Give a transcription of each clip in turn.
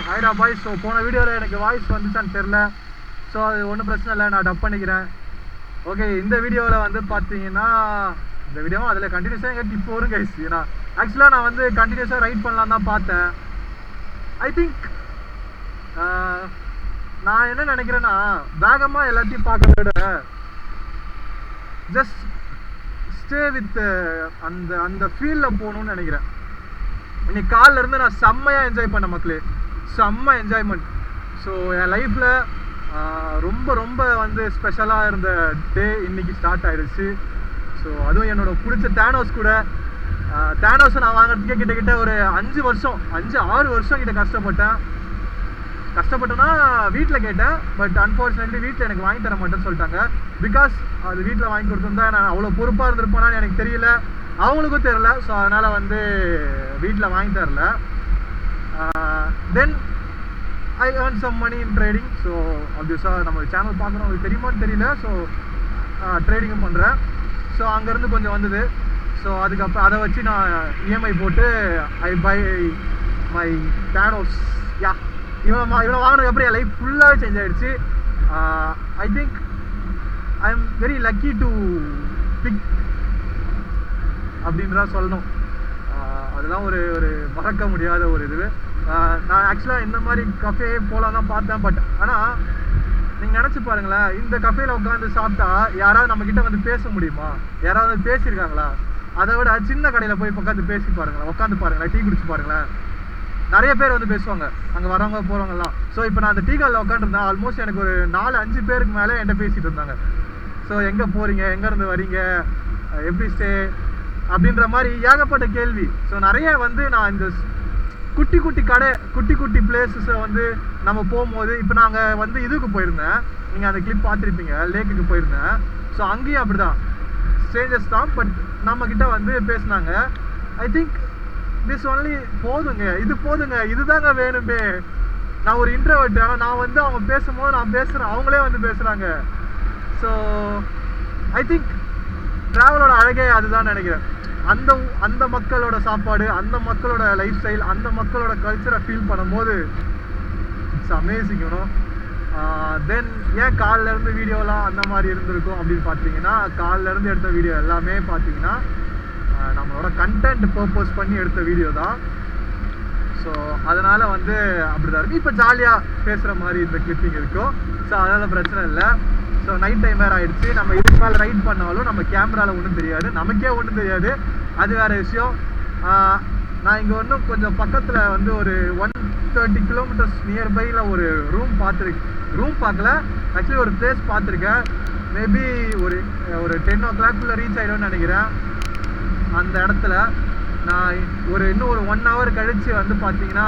ஹைடா boys. So போன வீடியோவில் எனக்கு வாய்ஸ் வந்துச்சான்னு தெரில. ஸோ அது ஒன்றும் பிரச்சனை இல்லை, நான் டப் பண்ணிக்கிறேன். ஓகே, இந்த வீடியோவில் வந்து பார்த்தீங்கன்னா இந்த வீடியோவும் அதில் கண்டினியூஸாக எங்கள் டிப் வரும் கைஸ். ஏன்னா ஆக்சுவலாக நான் வந்து கண்டினியூஸாக ரைட் பண்ணலாம் தான் பார்த்தேன். ஐ திங்க் நான் என்ன நினைக்கிறேன்னா, வேகமாக எல்லாத்தையும் பார்க்கறத விட ஜஸ்ட் ஸ்டே வித் அந்த அந்த ஃபீல்டில் போகணுன்னு நினைக்கிறேன். இன்னைக்கு காலில் இருந்து நான் செம்மையாக என்ஜாய் பண்ணேன் மக்களே, செம்ம என்ஜாய்மெண்ட். ஸோ என் லைஃப்பில் ரொம்ப ரொம்ப வந்து ஸ்பெஷலாக இருந்த டே இன்னைக்கு ஸ்டார்ட் ஆகிடுச்சு. ஸோ அதுவும் என்னோட பிடிச்ச தேனோஸ் கூட. தேனோஸை நான் வாங்குறதுக்கே கிட்டத்தட்ட ஒரு 5-6 வருஷம் கிட்ட கஷ்டப்பட்டேன்னா வீட்டில் கேட்டேன். பட் அன்ஃபார்ச்சுனேட்லி வீட்டில் எனக்கு வாங்கி தர மாட்டேன்னு சொல்லிட்டாங்க. பிகாஸ் அது வீட்டில் வாங்கி கொடுத்துருந்தா நான் அவ்வளோ பொறுப்பாக இருந்திருப்பேனான்னு எனக்கு தெரியல, அவங்களுக்கும் தெரில. ஸோ அதனால் வந்து வீட்டில் வாங்கி தரல. Then I earn some money in trading. So ஆப்வியஸாக நம்ம சேனல் பார்க்குறோம், உங்களுக்கு தெரியுமான்னு தெரியல. ஸோ ட்ரேடிங்கும் பண்ணுறேன். ஸோ அங்கேருந்து கொஞ்சம் வந்தது. ஸோ அதுக்கப்புறம் அதை வச்சு நான் இஎம்ஐ போட்டு I buy my Thanos. Yeah, இவனை வாங்கினதுக்கப்புறம் என் லைஃப் ஃபுல்லாகவே சேஞ்ச் ஆகிடுச்சு. I think I am very lucky to pick அப்படின்றா சொல்லணும். அதெல்லாம் ஒரு மறக்க முடியாத ஒரு இது. நான் ஆக்சுவலாக இந்த மாதிரி கஃபே போகலாம் தான் பார்த்தேன். பட் ஆனால் நீங்கள் நினச்சி பாருங்களேன், இந்த கஃபேயில் உட்காந்து சாப்பிட்டா யாராவது நம்மக்கிட்ட வந்து பேச முடியுமா? யாராவது வந்து பேசியிருக்காங்களா? அதை விட சின்ன கடையில் போய் உட்காந்து பேசி பாருங்களேன், உட்காந்து பாருங்களேன், டீ குடிச்சு பாருங்களேன். நிறைய பேர் வந்து பேசுவாங்க அங்கே வரவங்க போகிறவங்கலாம். ஸோ இப்போ நான் அந்த டீ காலில் உட்காந்துருந்தேன். ஆல்மோஸ்ட் எனக்கு ஒரு 4-5 பேருக்கு மேலே என்கிட்ட பேசிகிட்டு இருந்தாங்க. ஸோ எங்கே போகிறீங்க, எங்கேருந்து வரீங்க, எப்படி ஸ்டே அப்படின்ற மாதிரி ஏகப்பட்ட கேள்வி. ஸோ நிறைய வந்து நான் இந்த குட்டி குட்டி கடை, குட்டி குட்டி பிளேஸஸை வந்து நம்ம போகும்போது, இப்போ நாங்கள் வந்து இதுக்கு போயிருந்தேன், நீங்கள் அந்த கிளிப் பார்த்துருப்பீங்க, லேக்குக்கு போயிருந்தேன். ஸோ அங்கேயும் அப்படி தான் ஸ்ட்ரேஞ்சர்ஸ் தான், பட் நம்மக்கிட்ட வந்து பேசினாங்க. ஐ திங்க் திஸ் ஒன்லி போதுங்க, இது போதுங்க, இதுதாங்க வேணுமே. நான் ஒரு இன்ட்ரோவர்ட், ஆனால் நான் வந்து அவங்க பேசும்போது நான் பேசுகிறேன், அவங்களே வந்து பேசுகிறாங்க. ஸோ ஐ திங்க் ட்ராவலோட அழகே அதுதான் நினைக்கிறேன். அந்த மக்களோட சாப்பாடு, அந்த மக்களோட லைஃப் ஸ்டைல், அந்த மக்களோட கல்ச்சரை ஃபீல் பண்ணும்போது இட்ஸ் அமேசிங் யூனோ. தென் ஏன் காலிலேருந்து வீடியோலாம் அந்த மாதிரி இருந்திருக்கும் அப்படின்னு பார்த்தீங்கன்னா, காலிலேருந்து எடுத்த வீடியோ எல்லாமே பார்த்தீங்கன்னா நம்மளோட கண்டென்ட் பர்பஸ் பண்ணி எடுத்த வீடியோ தான். ஸோ அதனால் வந்து அப்படி தான் இருக்குது. இப்போ ஜாலியாக பேசுகிற மாதிரி இந்த கிளிப்பிங் இருக்கும். ஸோ அதனால் பிரச்சனை இல்லை. ஸோ நைட் டைம் வேறு ஆகிடுச்சு. நம்ம இதுக்கு மேலே ரைட் பண்ணாலும் நம்ம கேமராவில் ஒன்றும் தெரியாது, நமக்கே ஒன்றும் தெரியாது, அது வேறு விஷயம். நான் இங்கே ஒன்றும் கொஞ்சம் பக்கத்தில் வந்து ஒரு 130 கிலோமீட்டர்ஸ் நியர்பையில் ஒரு ரூம் பார்க்கல, ஆக்சுவலி ஒரு பிளேஸ் பார்த்துருக்கேன். மேபி ஒரு 10 o'clock ரீச் ஆகிடும்னு நினைக்கிறேன். அந்த இடத்துல நான் இன்னும் ஒரு 1 hour கழித்து வந்து பார்த்தீங்கன்னா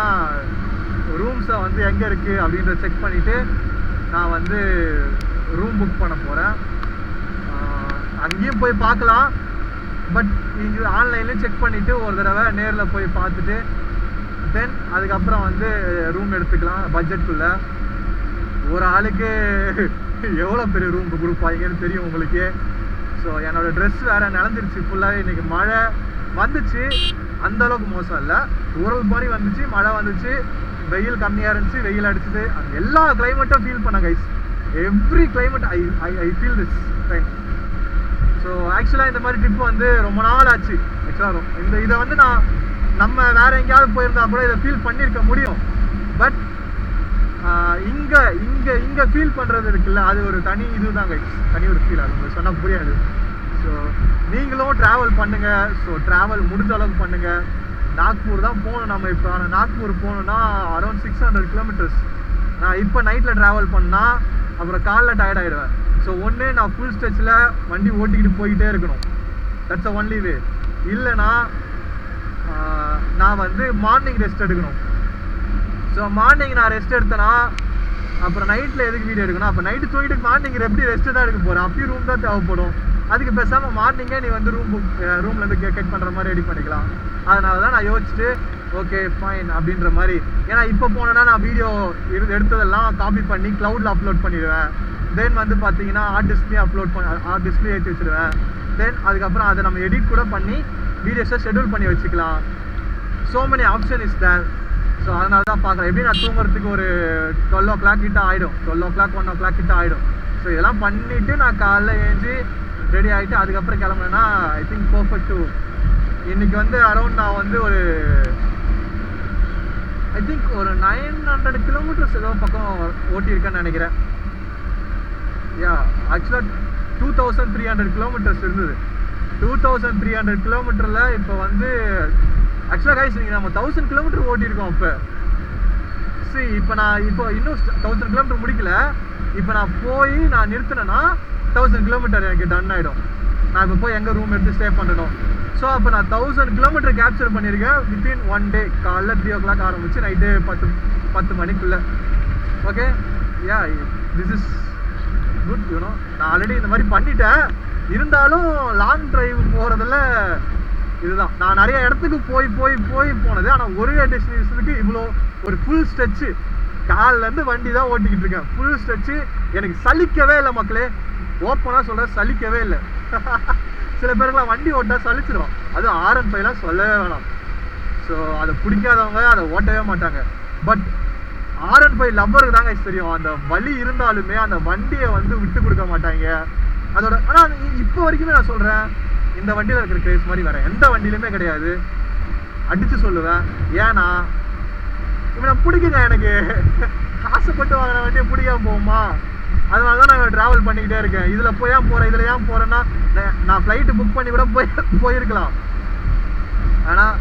ரூம்ஸை வந்து எங்கே இருக்குது அப்படின்றத செக் பண்ணிவிட்டு நான் வந்து ரூம் புக் பண்ண போகிறேன். அங்கேயும் போய் பார்க்கலாம், பட் இங்கே ஆன்லைன்லேயும் செக் பண்ணிவிட்டு ஒரு தடவை நேரில் போய் பார்த்துட்டு தென் அதுக்கப்புறம் வந்து ரூம் எடுத்துக்கலாம். பட்ஜெட்டுக்குள்ளே ஒரு ஆளுக்கு எவ்வளோ பெரிய ரூம் கொடுப்பாங்கன்னு தெரியும் உங்களுக்கே. ஸோ என்னோடய ட்ரெஸ் வேறு நனைஞ்சிருச்சு ஃபுல்லாகவே. இன்றைக்கி மழை வந்துச்சு, அந்தளவுக்கு மோசம் இல்லை, ஊரல் மாதிரி வந்துச்சு, மழை வந்துச்சு, வெயில் கம்மியாக இருந்துச்சு, வெயில் அடிச்சுது. அந்த எல்லா கிளைமேட்டும் ஃபீல் பண்ண guys. Every climate I feel this time. So ஆக்சுவலாக இந்த மாதிரி ட்ரிப் வந்து ரொம்ப நாள் ஆச்சு. ஆக்சுவலாக இதை வந்து நம்ம வேறு எங்கேயாவது போயிருந்தா கூட இதை ஃபீல் பண்ணியிருக்க முடியும். பட் இங்கே ஃபீல் பண்ணுறது இருக்குல்ல, அது ஒரு தனி இதுதான் கைஸ், தனி ஒரு ஃபீல். அது உங்களுக்கு சொன்னால் புரியாது. ஸோ நீங்களும் ட்ராவல் பண்ணுங்கள். ஸோ ட்ராவல் முடிஞ்ச அளவுக்கு பண்ணுங்கள். நாக்பூர் தான் போகணும் நம்ம. இப்போ நாக்பூர் போகணுன்னா அரௌண்ட் 600 kilometers. நான் இப்போ நைட்டில் ட்ராவல் பண்ணால் அப்புறம் காலைல டயர்ட் ஆகிடுவேன். ஸோ ஒன்று நான் ஃபுல் ஸ்ட்ரெச்சில் வண்டி ஓட்டிக்கிட்டு போய்கிட்டே இருக்கணும், தட்ஸ் அ ஒன்லி வே. இல்லைனா நான் வந்து மார்னிங் ரெஸ்ட் எடுக்கணும். ஸோ மார்னிங் நான் ரெஸ்ட் எடுத்தேன்னா அப்புறம் நைட்டில் எதுக்கு வீடியோ எடுக்கணும்? அப்போ நைட்டு தூங்கிட்டு மார்னிங் எப்படி ரெஸ்ட்டு தான் எடுக்க போகிறேன்? அப்பயும் ரூம் தான் தேவைப்படும். அதுக்கு பேசாமல் மார்னிங்கே நீ வந்து ரூம்லேருந்து கெட் பண்ணுற மாதிரி ரெடி பண்ணிக்கலாம். அதனால தான் நான் யோசிச்சுட்டு ஓகே ஃபைன் அப்படின்ற மாதிரி. ஏன்னா இப்போ போனேன்னா நான் வீடியோ எடுத்ததெல்லாம் காப்பி பண்ணி க்ளவுடில் அப்லோட் பண்ணிடுவேன். தென் வந்து பார்த்தீங்கன்னா ஆர்ட் டிஸ்பிளே ஏற்றி வச்சுருவேன். தென் அதுக்கப்புறம் அதை நம்ம எடிட் கூட பண்ணி வீடியோஸை ஷெட்யூல் பண்ணி வச்சுக்கலாம். So many option is there. So அதனால தான் பார்க்குறேன். எப்படி நான் தூங்குறதுக்கு ஒரு 12 o'clock கிட்ட ஆகிடும், 12 o'clock 1 o'clock கிட்ட ஆகிடும். ஸோ இதெல்லாம் பண்ணிவிட்டு நான் காலைல ஏஞ்சி ரெடி ஆகிட்டு அதுக்கப்புறம் கிளம்புனேன்னா ஐ திங்க் பர்ஃபெக்ட் டூ. இன்றைக்கி வந்து அரௌண்ட் நான் வந்து ஒரு ஐ திங்க் ஒரு 900 kilometers ஏதோ பக்கம் ஓட்டியிருக்கேன்னு நினைக்கிறேன். யா ஆக்சுவலாக 2300 kilometers இருந்தது. 2300 kilometerல இப்போ வந்து ஆக்சுவலாக கைஸ் நீங்கள் நம்ம 1000 kilometer ஓட்டியிருக்கோம். இப்போ சரி, இப்போ நான் இப்போ இன்னும் 1000 kilometer முடிக்கல. இப்போ நான் போய் நான் நிறுத்தினேன்னா 1000 kilometer எனக்கு டன் ஆகிடும். நான் இப்போ போய் எங்கே ரூம் எடுத்து ஸ்டே பண்ணணும். ஸோ அப்போ நான் 1000 kilometer கேப்சர் பண்ணியிருக்கேன் வித்தின் 1 day. காலைல 3 o'clock ஆரம்பிச்சு நைட்டு 10 மணிக்குள்ளே. Okay, yeah this is good you know. நான் ஆல்ரெடி இந்த மாதிரி பண்ணிட்டேன். இருந்தாலும் லாங் டிரைவ் போகிறதுல இதுதான் நான் நிறைய இடத்துக்கு போய் போனது. ஆனால் ஒரே டெஸ்டினேஷனுக்கு இவ்வளோ ஒரு ஃபுல் ஸ்ட்ரெச்சு காலிலேருந்து வண்டி தான் ஓட்டிக்கிட்டு இருக்கேன். ஃபுல் ஸ்ட்ரெச்சு எனக்கு சலிக்கவே இல்லை மக்களே. ஓப்பனாக சொல்ல சலிக்கவே இல்லை. சில பேருக்குலாம் வண்டி ஓட்டா சலிச்சிடும். அதுவும் R15 சொல்லவே வேணாம். ஸோ அதை பிடிக்காதவங்க அதை ஓட்டவே மாட்டாங்க. பட் R15 லவ்வருக்கு தாங்க தெரியும். அந்த வலி இருந்தாலுமே அந்த வண்டியை வந்து விட்டு கொடுக்க மாட்டாங்க அதோட. ஆனால் இப்போ வரைக்குமே நான் சொல்கிறேன், இந்த வண்டியில் இருக்கிற கிரேஸ் மாதிரி வேறு எந்த வண்டியிலுமே கிடையாது. அடித்து சொல்லுவேன். ஏன்னா இவனை பிடிக்குங்க. எனக்கு ஆசைப்பட்டு வாங்கின வண்டியை பிடிக்காம போகுமா? அதனால தான் நான் ட்ராவல் பண்ணிக்கிட்டே இருக்கேன். இதில் போய் ஏன் போகிறேன், இதில் ஏன் போகிறேன்னா நான் ஃப்ளைட்டு புக் பண்ணி கூட போயிருக்கலாம். ஆனால்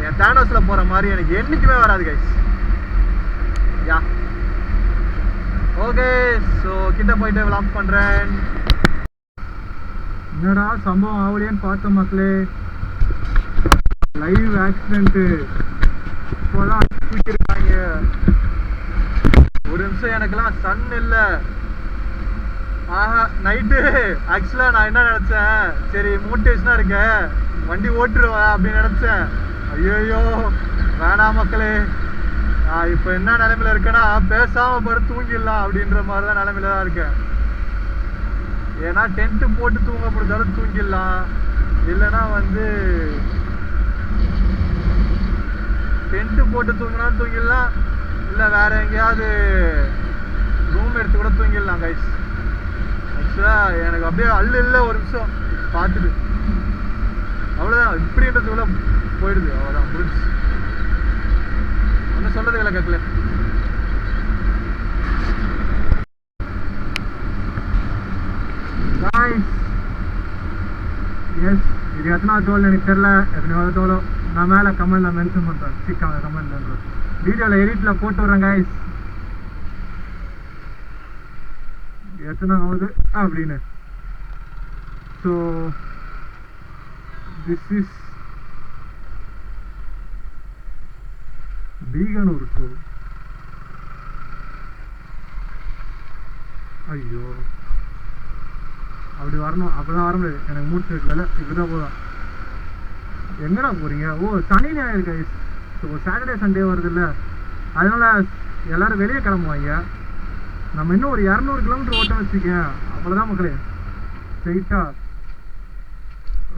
என் தேனோஸில் போகிற மாதிரி எனக்கு என்றைக்குமே வராது கைஸ். யா ஓகே, ஸோ கிட்ட போயிட்டு விளாக் பண்ணுறேன். என்னடா சம்பவம் ஆவலியான்னு பார்த்த மக்களே. லைவ் ஆக்சிடென்ட்டு இப்போதான் தூக்கிருக்காங்க. ஒரு நிமிஷம் எனக்குலாம் சன் இல்லை. ஆஹா நைட்டு ஆக்சுவலாக நான் என்ன நினச்சேன், சரி மோட்டிவேஷனாக இருக்கேன் வண்டி ஓட்டுருவேன் அப்படின்னு நினச்சேன். ஐயோயோ வேணாம் மக்களே. இப்போ என்ன நிலைமையில இருக்கேன்னா பேசாமல் படுத்து தூங்கிடலாம் அப்படின்ற மாதிரி தான் நிலைமையில தான் இருக்கேன். ஏன்னா டென்ட்டு போட்டு தூங்க முடிஞ்சாலும் தூங்கிடலாம், இல்லைன்னா வந்து டென்ட்டு போட்டு தூங்கினாலும் தூங்கிடலாம், இல்லை வேற எங்கேயாவது ரூம் எடுத்து கூட தூங்கிடலாம் கைஸ். ஆக்சுவலாக எனக்கு அப்படியே அல்லு இல்லை. ஒரு நிமிஷம் பார்த்துட்டு அவ்வளோதான். இப்படின்றதுக்குள்ள போயிடுது. அவ்வளோதான் முடிஞ்சு. ஒன்றும் சொல்றது இல்லை கேட்கல. எஸ் இது எத்தனாவது தோல் எனக்கு தெரில. எத்தனாவது தோலோ நான் மேலே கமெண்டில் மென்ஷன் பண்ணுறேன். சீக்கிரம் கமெண்ட் வீடியோவில் எடிட்டில் போட்டு விட்றேன் கைஸ் எத்தனாவது அப்படின்னு. So this is Beekanur. So ஐயோ அப்படி வரணும். அப்போதான் வர முடியாது. எனக்கு மூச்சு இருக்குல்ல. இப்படிதான் போதும். எங்கடா போகிறீங்க? ஓ சனி ஞாயிறு கைஸ். ஸோ சாட்டர்டே சண்டே வருது இல்லை, அதனால் எல்லோரும் வெளியே கிளம்புவாங்க. நம்ம இன்னும் ஒரு 200 kilometer ஓட்ட வச்சுக்கேன். அவ்வளோதான் மக்களே. ஸ்ட்ரெயிட்டாக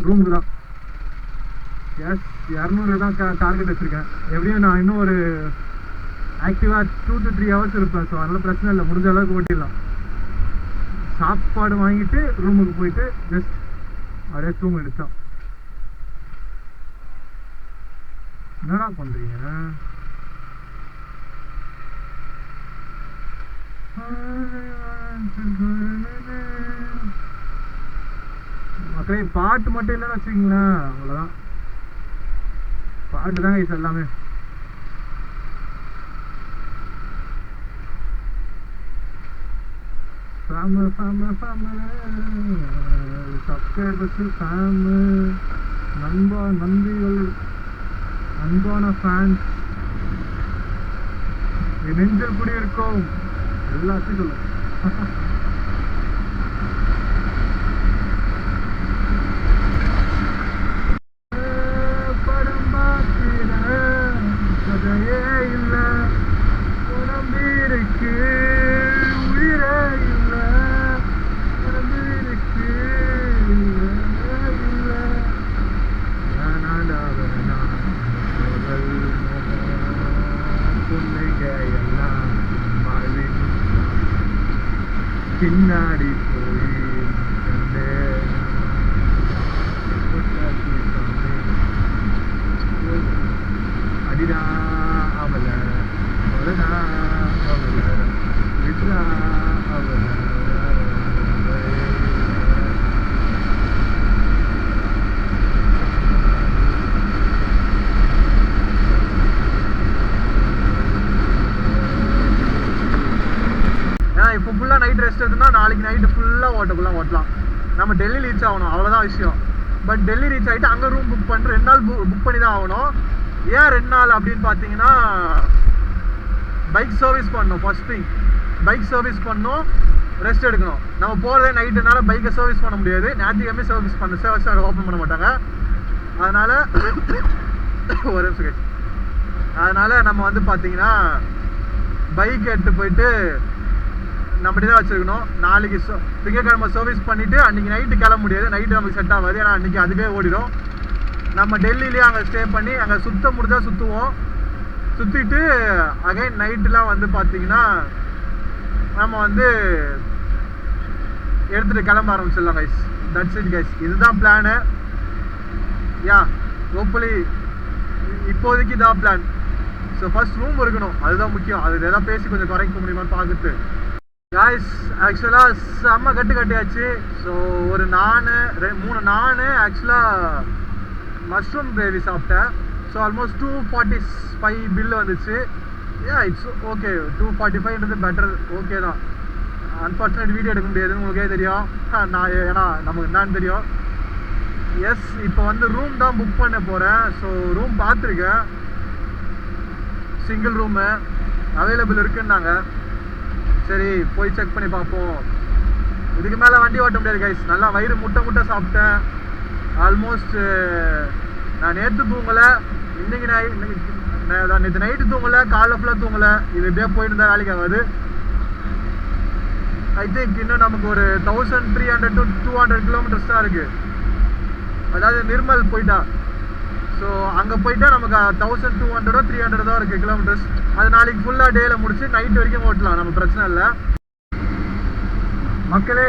ரூமுக்கு தான். எஸ் 200 தான் டார்கெட் வச்சுருக்கேன். எப்படியும் நான் இன்னும் ஒரு ஆக்டிவாக 2 to 3 hours இருப்பேன். ஸோ அதனால் பிரச்சனை இல்லை. முடிஞ்ச அளவுக்கு ஓட்டிடலாம். சாப்பாடு வாங்கிட்டு ரூமுக்கு போயிட்டு ஜஸ்ட் அப்படியே தூங்க எடுத்தான். என்னடா பண்ணுறீங்க? மக்களே பாட்டு மட்டும் இல்லைன்னு வச்சுக்கிங்களேன், அவ்வளோதான். பாட்டு தான் இது எல்லாமே. சப்ஸ்கிரைபர்ஸ் நன்றிகள், அன்பான ஃபேன்ஸ், நெஞ்சில் குடியிருக்கோம் எல்லாத்தையும் சொல்லும். படம் பார்க்கிற கதையே இல்லை, உடம்பிற்கு உயிரே இல்லை, உடம்பிற்கு இல்லை. பின்னாடி போய் அடிடா அவள அவளா அவள விட்ரா அவள. இப்போ ஃபுல்லாக நைட் ரெஸ்ட் எடுத்துனா நாளைக்கு நைட்டு ஃபுல்லாக ஓட்டலாம். நம்ம டெல்லி ரீச் ஆகணும், அவ்வளோதான் விஷயம். பட் டெல்லி ரீச் ஆகிட்டு அங்கே ரூம் புக் பண்ணிட்டு 2 நாள் புக் பண்ணி தான் ஆகணும். ஏன் 2 நாள் அப்படின்னு பார்த்தீங்கன்னா, பைக் சர்வீஸ் பண்ணணும். ஃபர்ஸ்ட் திங் பைக் சர்வீஸ் பண்ணணும், ரெஸ்ட் எடுக்கணும். நம்ம போகிறதே நைட்டுனால பைக்கை சர்வீஸ் பண்ண முடியாது. ஞாயிற்றுக்கிழமை சர்வீஸ் ஓப்பன் பண்ண மாட்டாங்க. அதனால் ஒரு நிமிஷம். அதனால் நம்ம வந்து பார்த்தீங்கன்னா பைக் எடுத்து போயிட்டு நம்மகிட்ட தான் வச்சுருக்கணும். நாளைக்கு திங்கக்கிழமை சர்வீஸ் பண்ணிவிட்டு அன்றைக்கி நைட்டு கிளம்ப முடியாது. நைட்டு நமக்கு செட் ஆகாது, ஏன்னா அன்றைக்கி அதுவே ஓடிடும். நம்ம டெல்லியிலே அங்கே ஸ்டே பண்ணி அங்கே சுற்ற முடிஞ்சால் சுற்றுவோம். சுற்றிட்டு அகைன் நைட்டுலாம் வந்து பார்த்திங்கன்னா நம்ம வந்து எடுத்துகிட்டு கிளம்ப ஆரம்பிச்சிடலாம் கைஸ். தட்ஸ் இட் கைஸ், இதுதான் பிளானு. யா ஹோப்ஃபுல்லி இப்போதைக்கு இதான் பிளான். ஸோ ஃபர்ஸ்ட் ரூம் இருக்கணும், அதுதான் முக்கியம். அது எதாவது பேசி கொஞ்சம் குறைக்க முடியுமான்னு பார்க்குறது. காய்ஸ் ஆக்சுவலாக செம்ம கட்டியாச்சு. ஸோ ஒரு 3 நான் ஆக்சுவலாக மஷ்ரூம் கிரேவி சாப்பிட்டேன். ஸோ ஆல்மோஸ்ட் 245 பில்லு வந்துச்சு. It's okay. 245ன்றது பெட்டர், ஓகே தான். அன்ஃபார்ச்சுனேட் வீடியோ எடுக்க முடியாதுன்னு உங்களுக்கே தெரியும். ஏன்னா நமக்கு என்னன்னு தெரியும். எஸ், இப்போ வந்து ரூம் தான் புக் பண்ண போகிறேன். ஸோ ரூம் பார்த்துருக்கேன், சிங்கிள் ரூமு அவைலபிள் இருக்குன்னாங்க. சரி போய் செக் பண்ணி பார்ப்போம். இதுக்கு மேலே வண்டி ஓட்ட முடியாது கைஸ். நல்லா வயிறு முட்டை சாப்பிட்டேன். ஆல்மோஸ்ட் நான் நேற்று தூங்கலை, நேற்று நைட்டு தூங்கலை, காலைல ஃபுல்லாக தூங்கலை. இது இப்படியே போயிட்டு இருந்தால் வேலைக்கு ஆகாது. ஐ திங்க் இன்னும் நமக்கு ஒரு 1300 to 200 கிலோமீட்டர்ஸ் தான் இருக்குது. அதாவது நிர்மல் போயிட்டா. ஸோ அங்கே போயிட்டா நமக்கு 1200 300 தான் இருக்குது கிலோமீட்டர்ஸ். அது நாளைக்கு ஃபுல்லாக டேயில் முடிச்சு நைட் வரைக்கும் ஓட்டலாம், நம்ம பிரச்சனை இல்லை மக்களே.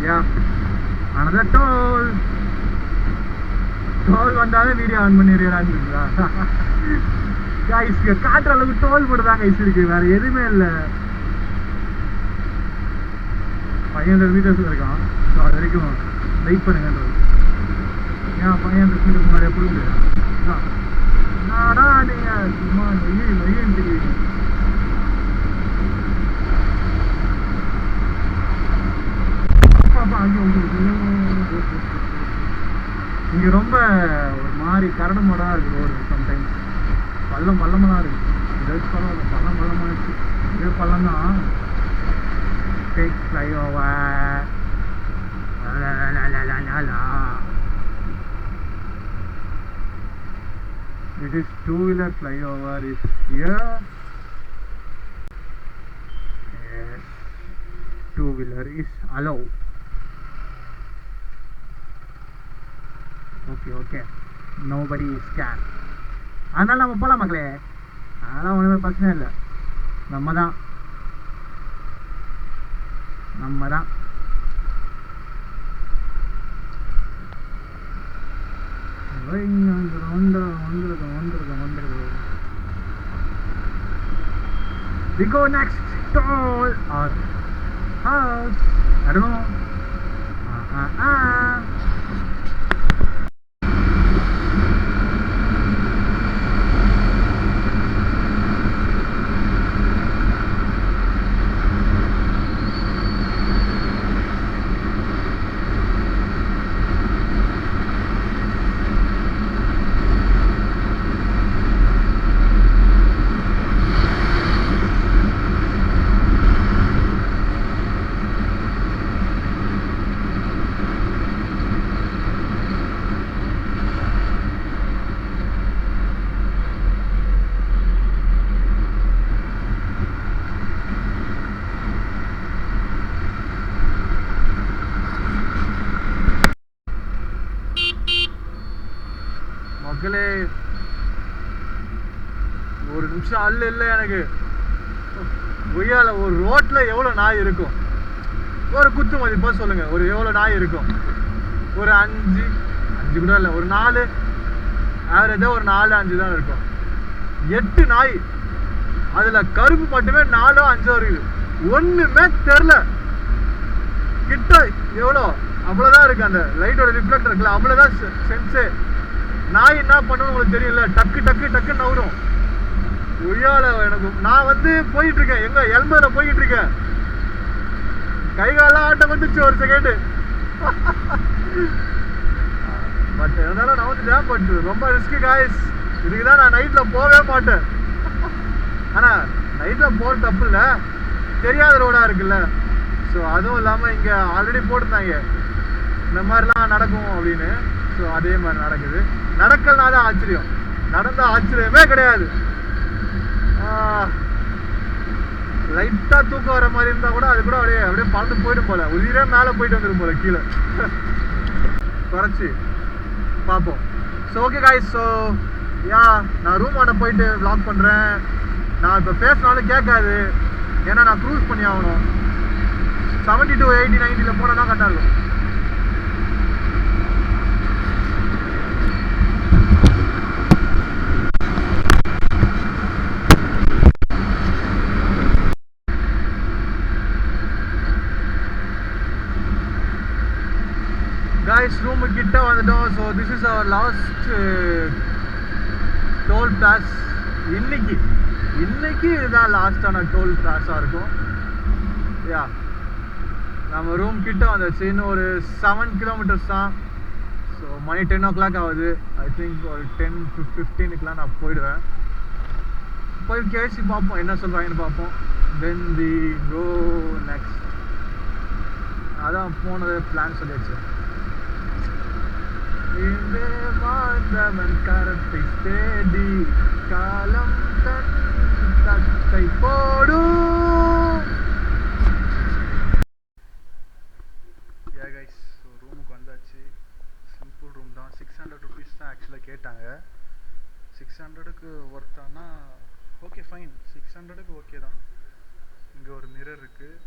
யா ஆனால் டோல் வந்தாலும் வீடியோ ஆன் பண்ணிடுறாங்களா கைஸ்? காட்டுற அளவுக்கு டோல் மட்டும் தான் கைஸ் இருக்குது, வேறு எதுவுமே இல்லை. 500 மீட்டர்ஸ் இருக்கான். ஸோ அது வரைக்கும் வெயிட் பண்ணுங்கன்றது. ஏன் 500 மீட்டருக்கு முன்னாடியே புரியுது. நாடா நீங்கள் சும்மா நொய்யன்னு தெரியுது. இங்கே ரொம்ப ஒரு மாதிரி கரடு மாடாக இருக்குது ரோடு. சம்டைம்ஸ் பள்ளமாக தான் இருக்குது. ஏதாச்சும் பள்ளமாக இருக்குது. இதே பள்ளம் தான். Take flyover. It is two-wheeler flyover is here. Yes, two-wheeler is allowed. Okay. Nobody is scared. அதனால நம்ம போகலாம் மக்களே, அதெல்லாம் ஒன்றுமே பிரச்சனை இல்லை. நம்ம தான் We go next toll or house. I don't know. மக்களே ஒரு நிமிஷம் அல்ல இல்லை எனக்கு. கொய்யால ஒரு ரோட்ல எவ்வளோ நாய் இருக்கும்? ஒரு குத்து மதிப்பா சொல்லுங்க, ஒரு எவ்வளோ நாய் இருக்கும்? ஒரு 5 கூட இல்லை, ஒரு 4, ஆவரேஜா ஒரு 4 5 தான் இருக்கும். 8 நாய், அதுல கருப்பு மட்டுமே 4 5 இருக்குது. ஒண்ணுமே தெரில. கிட்ட எவ்வளோ அவ்வளோதான் இருக்கு, அந்த லைட்டோட ரிஃப்ளெக்டர் இருக்குல்ல, அவ்வளோதான் சென்ஸே. நாய் என்ன பண்ணணும் உங்களுக்கு தெரியல, டக்கு டக்கு டக்குன்னு நவரும். ஒய்யால எனக்கு நான் வந்து போயிட்டு இருக்கேன், எங்க எல்மேல போயிட்டு இருக்கேன், கை காலெல்லாம் ஆட்ட வந்துச்சு ஒரு செகண்டு. பட் இருந்தாலும் நான் வந்துட்டேன். பட் ரொம்ப ரிஸ்க்கு காய்ஸ், இதுக்குதான் நான் நைட்ல போகவே மாட்டேன். ஆனா நைட்ல போற தப்பு இல்லை, தெரியாத ரோடா இருக்குல்ல. ஸோ அதுவும் இல்லாமல் இங்கே ஆல்ரெடி போட்டிருந்தாங்க இந்த மாதிரிலாம் நடக்கும் அப்படின்னு. ஸோ அதே மாதிரி நடக்குது. நடக்கலனா தான் ஆச்சரியம், நடந்தால் ஆச்சரியமே கிடையாது. லைட்டாக தூக்கம் வர மாதிரி இருந்தால் கூட அது கூட அப்படியே அப்படியே பறந்து போயிடும் போல, உயிரே மேலே போயிட்டு வந்துடும் போல கீழே. குறைச்சி பார்ப்போம். So okay guys, so yeah நான் ரூம் ஆட போயிட்டு வ்ளாக் பண்ணுறேன். நான் இப்போ பேசினாலும் கேட்காது, ஏன்னா நான் க்ரூஸ் பண்ணி ஆகணும். 70 to 80 90 போனால் தான் கரெக்டாக இருக்கும். காய்ஸ் ரூமு கிட்ட வந்துட்டோம். So this is our last toll plaza. இன்னைக்கு இதுதான் லாஸ்டான டோல் பிளாஸாக இருக்கும். யா நம்ம ரூம் கிட்ட வந்துச்சு, இன்னும் ஒரு 7 கிலோமீட்டர்ஸ் தான். ஸோ மணி 10 o'clock ஆகுது. ஐ திங்க் ஒரு 10-15 நான் போயிடுவேன். போய் கேசி பார்ப்போம் என்ன சொல்கிறாங்கன்னு பார்ப்போம். Then we go next. அதான் போனது பிளான் சொல்லியாச்சு. கரத்தை தேடி காலம் தன் தத்தை போடும். யா கைஸ், ஸோ ரூமுக்கு வந்தாச்சு. சிம்பிள் ரூம் தான். 600 rupees தான் ஆக்சுவலாக கேட்டாங்க. 600க்கு ஒர்த்தானா ஓகே ஃபைன், 600க்கு ஓகே தான். இங்கே ஒரு மிரர் இருக்குது.